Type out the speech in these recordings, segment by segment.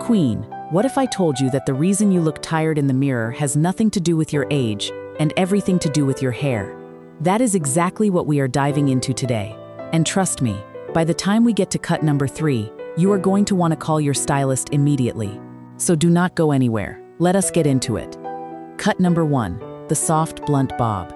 Queen, what if I told you that the reason you look tired in the mirror has nothing to do with your age and everything to do with your hair? That is exactly what we are diving into today. And trust me, by the time we get to cut number 3, you are going to want to call your stylist immediately. So do not go anywhere. Let us get into it. Cut number 1, the soft, blunt bob.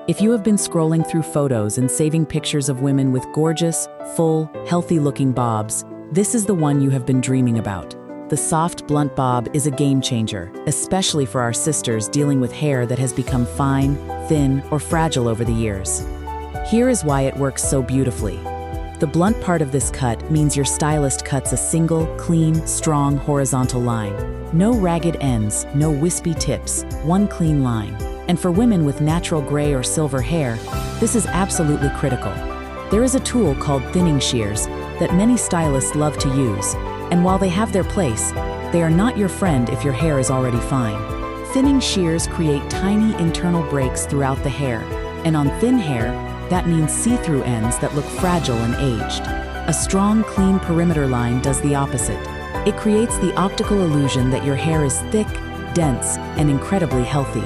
If you have been scrolling through photos and saving pictures of women with gorgeous, full, healthy-looking bobs, this is the one you have been dreaming about. The soft, blunt bob is a game changer, especially for our sisters dealing with hair that has become fine, thin, or fragile over the years. Here is why it works so beautifully. The blunt part of this cut means your stylist cuts a single, clean, strong, horizontal line. No ragged ends, no wispy tips, one clean line. And for women with natural gray or silver hair, this is absolutely critical. There is a tool called thinning shears that many stylists love to use, and while they have their place, they are not your friend if your hair is already fine. Thinning shears create tiny internal breaks throughout the hair, and on thin hair, that means see-through ends that look fragile and aged. A strong, clean perimeter line does the opposite. It creates the optical illusion that your hair is thick, dense, and incredibly healthy.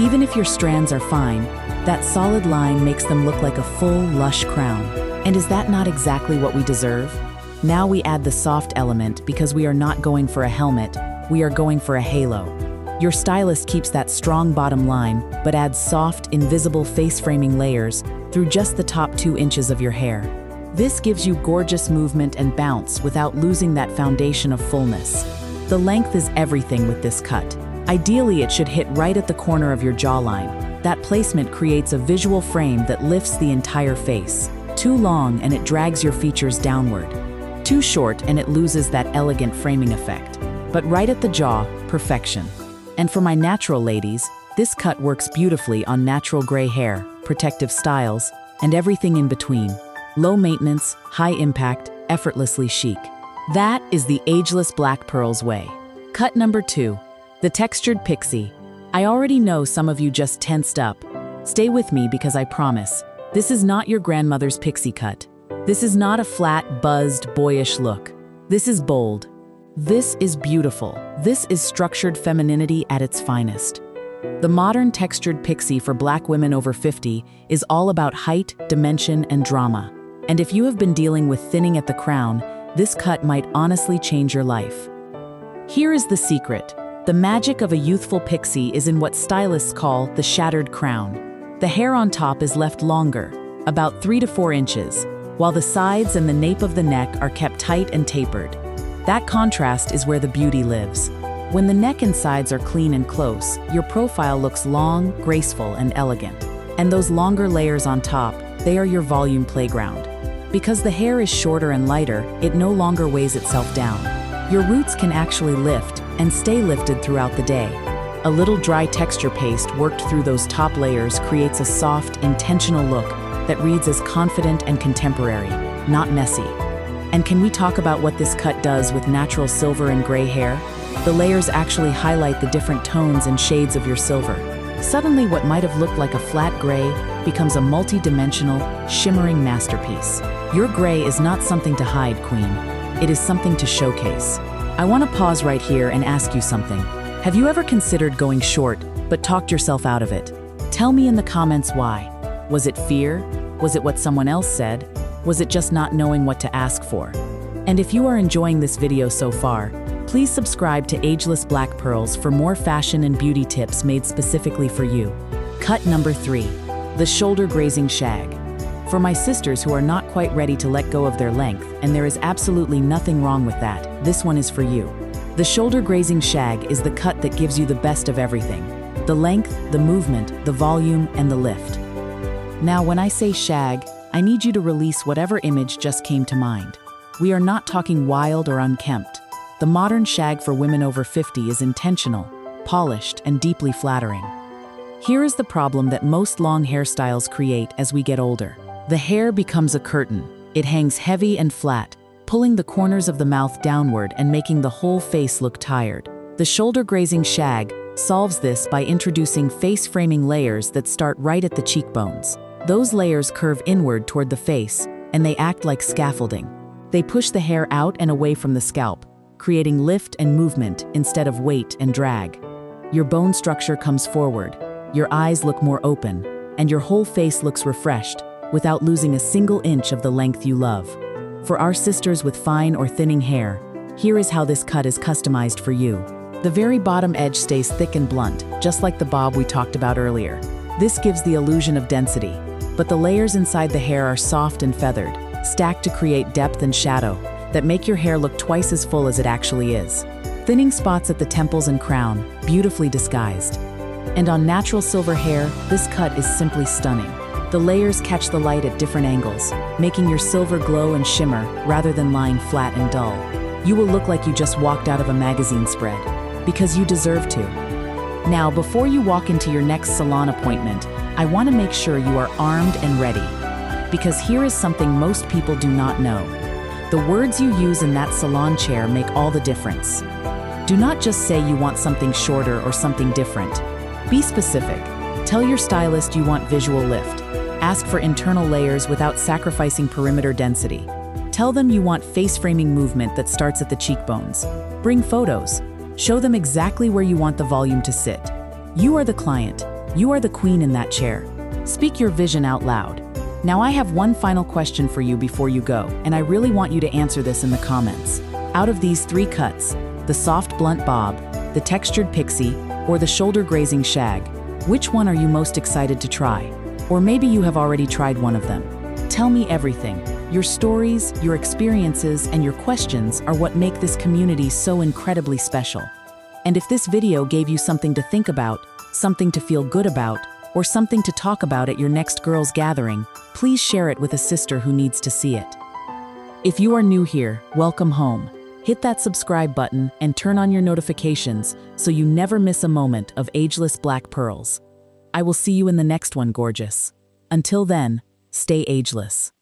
Even if your strands are fine, that solid line makes them look like a full, lush crown. And is that not exactly what we deserve? Now we add the soft element because we are not going for a helmet, we are going for a halo. Your stylist keeps that strong bottom line, but adds soft, invisible face-framing layers through just the top 2 inches of your hair. This gives you gorgeous movement and bounce without losing that foundation of fullness. The length is everything with this cut. Ideally, it should hit right at the corner of your jawline. That placement creates a visual frame that lifts the entire face. Too long and it drags your features downward. Too short and it loses that elegant framing effect. But right at the jaw, perfection. And for my natural ladies, this cut works beautifully on natural gray hair, protective styles, and everything in between. Low maintenance, high impact, effortlessly chic. That is the Ageless Black Pearls way. Cut number 2, the textured pixie. I already know some of you just tensed up. Stay with me because I promise, this is not your grandmother's pixie cut. This is not a flat, buzzed, boyish look. This is bold. This is beautiful. This is structured femininity at its finest. The modern textured pixie for Black women over 50 is all about height, dimension, and drama. And if you have been dealing with thinning at the crown, this cut might honestly change your life. Here is the secret. The magic of a youthful pixie is in what stylists call the shattered crown. The hair on top is left longer, about 3 to 4 inches, while the sides and the nape of the neck are kept tight and tapered. That contrast is where the beauty lives. When the neck and sides are clean and close, your profile looks long, graceful, and elegant. And those longer layers on top, they are your volume playground. Because the hair is shorter and lighter, it no longer weighs itself down. Your roots can actually lift and stay lifted throughout the day. A little dry texture paste worked through those top layers creates a soft, intentional look that reads as confident and contemporary, not messy. And can we talk about what this cut does with natural silver and gray hair? The layers actually highlight the different tones and shades of your silver. Suddenly, what might have looked like a flat gray becomes a multi-dimensional, shimmering masterpiece. Your gray is not something to hide, Queen. It is something to showcase. I want to pause right here and ask you something. Have you ever considered going short, but talked yourself out of it? Tell me in the comments why. Was it fear? Was it what someone else said? Was it just not knowing what to ask for? And if you are enjoying this video so far, please subscribe to Ageless Black Pearls for more fashion and beauty tips made specifically for you. Cut number 3, the shoulder grazing shag. For my sisters who are not quite ready to let go of their length, and there is absolutely nothing wrong with that, this one is for you. The shoulder grazing shag is the cut that gives you the best of everything. The length, the movement, the volume, and the lift. Now, when I say shag, I need you to release whatever image just came to mind. We are not talking wild or unkempt. The modern shag for women over 50 is intentional, polished, and deeply flattering. Here is the problem that most long hairstyles create as we get older. The hair becomes a curtain. It hangs heavy and flat, pulling the corners of the mouth downward and making the whole face look tired. The shoulder grazing shag solves this by introducing face-framing layers that start right at the cheekbones. Those layers curve inward toward the face, and they act like scaffolding. They push the hair out and away from the scalp, creating lift and movement instead of weight and drag. Your bone structure comes forward, your eyes look more open, and your whole face looks refreshed without losing a single inch of the length you love. For our sisters with fine or thinning hair, here is how this cut is customized for you. The very bottom edge stays thick and blunt, just like the bob we talked about earlier. This gives the illusion of density, but the layers inside the hair are soft and feathered, stacked to create depth and shadow that make your hair look twice as full as it actually is. Thinning spots at the temples and crown, beautifully disguised. And on natural silver hair, this cut is simply stunning. The layers catch the light at different angles, making your silver glow and shimmer rather than lying flat and dull. You will look like you just walked out of a magazine spread, because you deserve to. Now, before you walk into your next salon appointment, I want to make sure you are armed and ready. Because here is something most people do not know. The words you use in that salon chair make all the difference. Do not just say you want something shorter or something different. Be specific. Tell your stylist you want visual lift. Ask for internal layers without sacrificing perimeter density. Tell them you want face-framing movement that starts at the cheekbones. Bring photos. Show them exactly where you want the volume to sit. You are the client. You are the queen in that chair. Speak your vision out loud. Now I have one final question for you before you go, and I really want you to answer this in the comments. Out of these 3 cuts, the soft blunt bob, the textured pixie, or the shoulder grazing shag, which one are you most excited to try? Or maybe you have already tried one of them. Tell me everything. Your stories, your experiences, and your questions are what make this community so incredibly special. And if this video gave you something to think about, something to feel good about, or something to talk about at your next girls' gathering, please share it with a sister who needs to see it. If you are new here, welcome home. Hit that subscribe button and turn on your notifications so you never miss a moment of Ageless Black Pearls. I will see you in the next one, gorgeous. Until then, stay ageless.